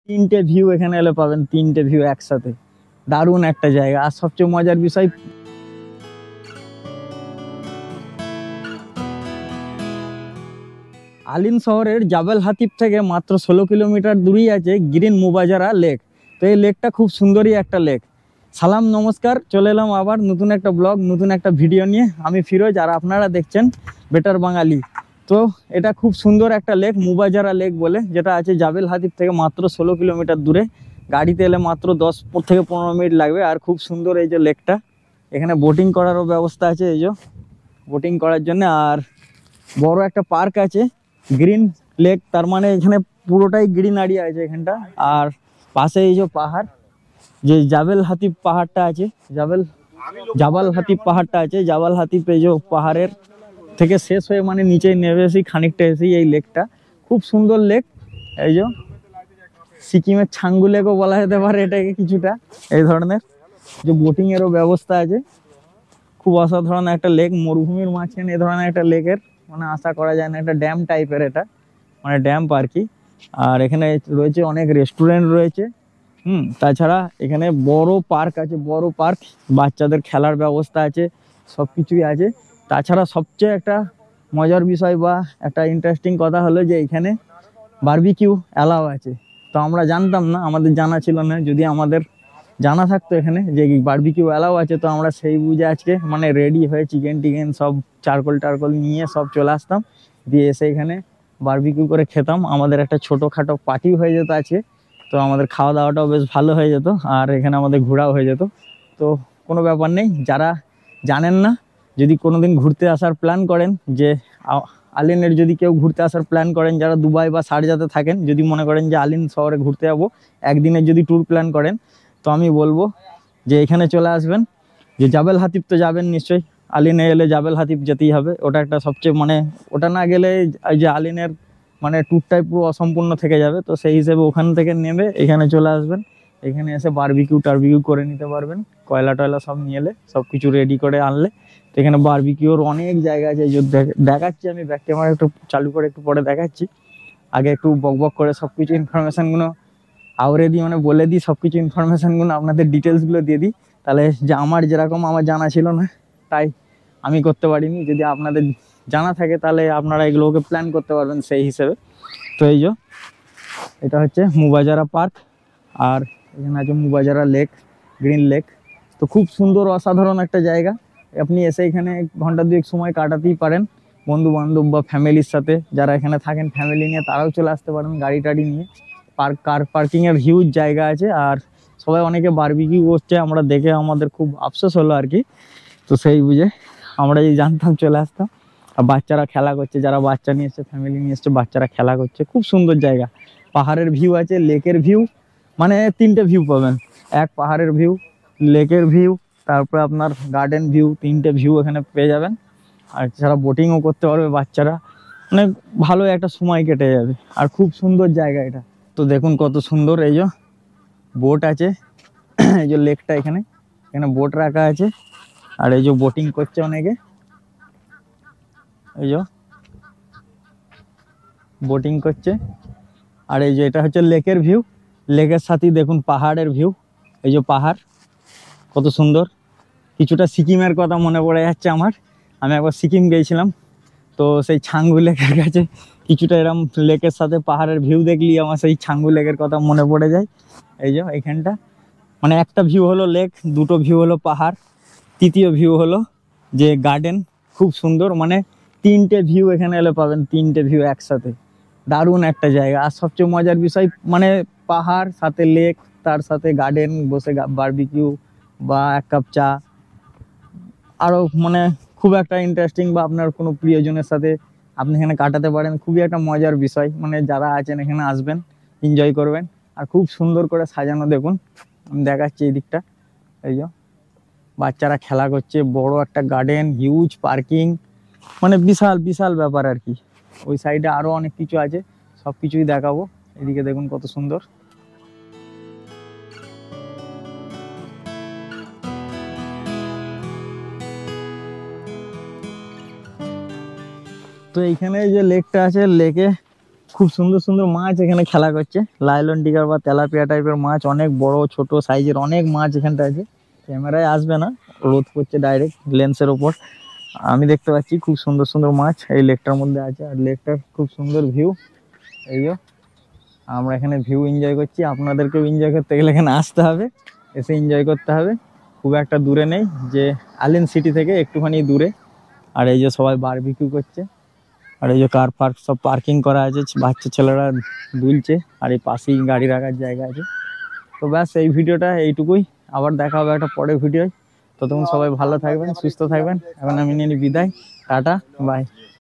তিনটে ভিউ এখানে এলে পাবেন, তিনটে ভিউ একসাথে, দারুণ একটা জায়গা। আর সবচেয়ে মজার বিষয়, আলিন শহরের জাবেল হাতিব থেকে মাত্র 16 কিলোমিটার দূরেই আছে গ্রিন মুবাজারা লেক। তো এই লেকটা খুব সুন্দরই একটা লেক। সালাম নমস্কার, চলে এলাম আবার নতুন একটা ব্লগ, নতুন একটা ভিডিও নিয়ে। আমি ফিরোজ, আর আপনারা দেখছেন বেটার বাঙালি। তো এটা খুব সুন্দর একটা লেক, মুবাজারা লেক বলে, যেটা আছে জাবেল হাতিব থেকে মাত্র 16 কিলোমিটার দূরে। গাড়িতে এলে মাত্র 10 থেকে 15 মিনিট লাগবে। আর খুব সুন্দর এই যে লেকটা, এখানে বোটিং করারও ব্যবস্থা আছে, এই যে বোটিং করার জন্য। আর বড় একটা পার্ক আছে, গ্রিন লেক, তার মানে এখানে পুরোটাই গ্রিনারি আছে এখানটা। আর পাশে এই যে পাহাড়, যে জাবেল হাতিব পাহাড়টা আছে, জাবাল হাতিব পাহাড়টা আছে, জাবাল হাতিব এই যে পাহাড়ের থেকে শেষ হয়ে মানে নিচে নেমে এসেই খানিকটা এসেই এই লেকটা। খুব সুন্দর লেক। এই যে সিকিমের ছাঙ্গু লেকও বলা যেতে পারে এটাকে কিছুটা, এই ধরনের। যে বোটিং এরও ব্যবস্থা আছে। খুব অসাধারণ একটা লেক, মরুভূমির মাঝখানে এ ধরনের একটা লেকের মানে আশা করা যায় না। একটা ড্যাম টাইপের এটা, মানে ড্যাম আর কি। আর এখানে রয়েছে অনেক রেস্টুরেন্ট রয়েছে। তাছাড়া এখানে বড় পার্ক আছে, বড় পার্ক, বাচ্চাদের খেলার ব্যবস্থা আছে, সব কিছুই আছে। তাছাড়া সবচেয়ে একটা মজার বিষয় বা একটা ইন্টারেস্টিং কথা হলো যে এখানে বারবিকিউ অ্যালাউ আছে। তো আমরা জানতাম না, আমাদের জানা ছিল না। যদি আমাদের জানা থাকতো এখানে যে বারবিকিউ অ্যালাউ আছে, তো আমরা সেই বুঝে আজকে মানে রেডি হয়ে চিকেন টিকেন সব চারকোল টারকোল নিয়ে সব চলে আসতাম, দিয়ে এসে এখানে বারবিকিউ করে খেতাম। আমাদের একটা ছোটোখাটো পার্টি হয়ে যেত আজকে। তো আমাদের খাওয়া দাওয়াটাও বেশ ভালো হয়ে যেত, আর এখানে আমাদের ঘোরাও হয়ে যেত। তো কোনো ব্যাপার নেই, যারা জানেন না, যদি কোনোদিন ঘুরতে আসার প্ল্যান করেন, যে আলিনের যদি কেউ ঘুরতে আসার প্ল্যান করেন, যারা দুবাই বা শারজাতে থাকেন, যদি মনে করেন যে আলিন শহরে ঘুরতে যাবো, একদিনের যদি ট্যুর প্ল্যান করেন, তো আমি বলবো যে এখানে চলে আসবেন। যে জাবেল হাতিব তো যাবেন নিশ্চয়ই, আলিনে এলে জাবেল হাতিব যেতেই হবে। ওটা একটা সবচেয়ে মানে, ওটা না গেলে এই যে আলিনের মানে ট্যুরটাই পুরো অসম্পূর্ণ থেকে যাবে। তো সেই হিসেবে ওখান থেকে নেমে এখানে চলে আসবেন। এখানে এসে বারবিকিউ টারবিকিউ করে নিতে পারবেন, কয়লা টয়লা সব নিয়ে এলে, সব কিছু রেডি করে আনলে। তো এখানে বারবিকিউর অনেক জায়গা আছে, যে দেখাচ্ছি আমি ব্যাক ক্যামেরা একটু চালু করে, একটু পরে দেখাচ্ছি। আগে একটু বক বক করে সব কিছু ইনফরমেশানগুলো আউরে দিই, মানে বলে দিই সব কিছু ইনফরমেশানগুলো, আপনাদের ডিটেলসগুলো দিয়ে দিই। তাহলে যে আমার যেরকম আমার জানা ছিল না, তাই আমি করতে পারিনি। যদি আপনাদের জানা থাকে তাহলে আপনারা এগুলোকে প্ল্যান করতে পারবেন সেই হিসেবে। তো এই যে এটা হচ্ছে মুবাজারা পার্ক, আর এখানে আছে মুবাজারা লেক, গ্রিন লেক। তো খুব সুন্দর অসাধারণ একটা জায়গা। আপনি এসে এখানে ঘন্টা দুয়েক সময় কাটাতেই পারেন, বন্ধু বান্ধব বা ফ্যামিলির সাথে। যারা এখানে থাকেন ফ্যামিলি নিয়ে, তারাও চলে আসতে পারেন গাড়ি টাড়ি নিয়ে। কার পার্কিংয়ের হিউজ জায়গা আছে। আর সবাই অনেকে বারবিকিউ করছে, আমরা দেখে আমাদের খুব আফসোস হলো আর কি। তো সেই বুঝে আমরা যদি জানতাম চলে আসতাম। আর বাচ্চারা খেলা করছে, যারা বাচ্চা নিয়ে এসছে, ফ্যামিলি নিয়ে এসছে, বাচ্চারা খেলা করছে। খুব সুন্দর জায়গা, পাহাড়ের ভিউ আছে, লেকের ভিউ, মানে তিনটে ভিউ পাবেন। এক পাহাড়ের ভিউ, লেকের ভিউ, তারপরে আপনার গার্ডেন ভিউ, তিনটে ভিউ এখানে পেয়ে যাবেন। আর যারা বোটিংও করতে পারবে বাচ্চারা, মানে ভালো একটা সময় কেটে যাবে। আর খুব সুন্দর জায়গা এটা। তো দেখুন কত সুন্দর, এই যে বোট আছে, এই যে লেকটা, এখানে এখানে বোট রাখা আছে। আর এই যে বোটিং করছে অনেকে, এই যে বোটিং করছে। আর এই যে এটা হচ্ছে লেকের ভিউ, লেকের সাথেই দেখুন পাহাড়ের ভিউ। এই যে পাহাড় কত সুন্দর। কিছুটা সিকিমের কথা মনে পড়ে যাচ্ছে আমার। আমি একবার সিকিম গিয়েছিলাম, তো সেই ছাঙ্গু লেকের কাছে কিছুটা এরম লেকের সাথে পাহাড়ের ভিউ দেখলি আমার সেই ছাঙ্গু লেকের কথা মনে পড়ে যায়। এই যে এইখানটা মানে একটা ভিউ হলো লেক, দুটো ভিউ হলো পাহাড়, তৃতীয় ভিউ হলো যে গার্ডেন। খুব সুন্দর, মানে তিনটে ভিউ এখানে এলে পাবেন, তিনটে ভিউ একসাথে, দারুণ একটা জায়গা। আর সবচেয়ে মজার বিষয় মানে পাহাড় সাথে লেক, তার সাথে গার্ডেন, বসে বারবিকিউ বা এক কাপ চা, আরও মানে খুব একটা ইন্টারেস্টিং, বা আপনার কোনো প্রিয়জনের সাথে আপনি এখানে কাটাতে পারেন। খুবই একটা মজার বিষয়, মানে যারা আছেন এখানে আসবেন, এনজয় করবেন। আর খুব সুন্দর করে সাজানো, দেখুন আমি দেখাচ্ছি এই দিকটা। এই যে বাচ্চারা খেলা করছে, বড় একটা গার্ডেন, হিউজ পার্কিং, মানে বিশাল বিশাল ব্যাপার আর কি। ওই সাইডে আরও অনেক কিছু আছে, সব কিছুই দেখাবো। এদিকে দেখুন কত সুন্দর। তো এইখানে যে লেকটা আছে, লেকে খুব সুন্দর সুন্দর মাছ এখানে খেলা করছে, লাইলন ডিগার বা তেলাপিয়া টাইপের মাছ, অনেক বড় ছোট সাইজের অনেক মাছ এখানটা আছে। ক্যামেরায় আসবে না, রোদ পড়ছে ডাইরেক্ট লেন্সের ওপর। আমি দেখতে পাচ্ছি খুব সুন্দর সুন্দর মাছ এই লেকটার মধ্যে আছে, আর লেকটার খুব সুন্দর ভিউ। এই যে আমরা এখানে ভিউ এনজয় করছি, আপনাদেরকেও এনজয় করতে গেলে এখানে আসতে হবে, এসে এনজয় করতে হবে। খুব একটা দূরে নেই, যে আলিন সিটি থেকে একটুখানি দূরে। আর এই যে সবাই বারবিকিউ করছে, আর এই যে কার পার্ক সব পার্কিং করা আছে, বাচ্চা ছেলেরা দুলছে, আর এই পাশেই গাড়ি রাখার জায়গা আছে। তো ব্যাস এই ভিডিওটা এইটুকুই, আবার দেখা হবে একটা পরের ভিডিও। ততক্ষণ সবাই ভালো থাকবেন, সুস্থ থাকবেন। এখন আমি নিয়ে নিই বিদায়, টাটা বাই।